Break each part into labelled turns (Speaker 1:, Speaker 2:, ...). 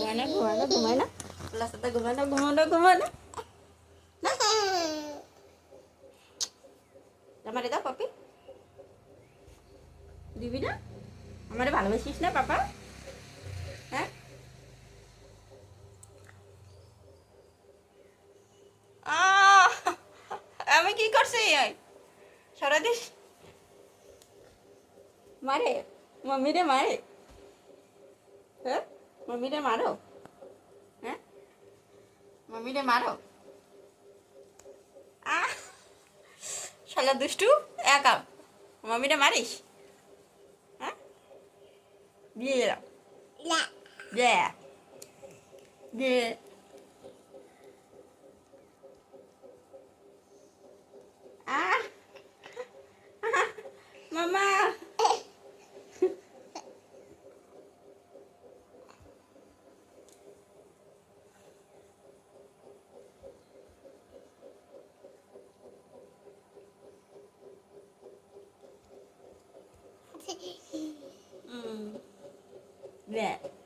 Speaker 1: ঘুমায় না ঘুমায় না ঘুমায় না আল্লাহর সাথে ঘুমায় না ঘুমায় না ঘুমায় না আমারে দাও পাপি দিবি না আমারে ভালোবাসিস না পাপা হ্যাঁ আমি কি করছি সরা দিস মারে মম্মিরে মারে হ্যাঁ মম্মিরে মারো হ্যাঁ মম্মিরে মারো শালা দুষ্টু একা মম্মিরে মারিস হ্যাঁ দিয়ে এলাম দিয়ে দিয়ে মামা Yeah. Yeah.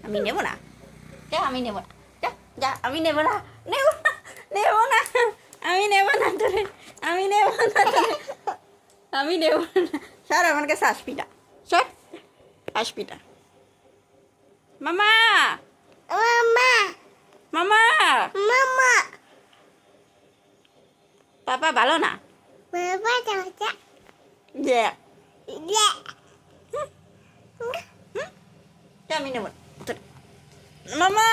Speaker 1: আমি নেব না যা আমি নেব না যা যা আমি নেব না নেব না নেব না আমি নেব না তোরে আমি নেব না তোরে আমি নেব না সর আমার কাছে আসবি না সর আসবি না মামা মামা মামা মামা পাপা ভালো না আমি নেব না মামা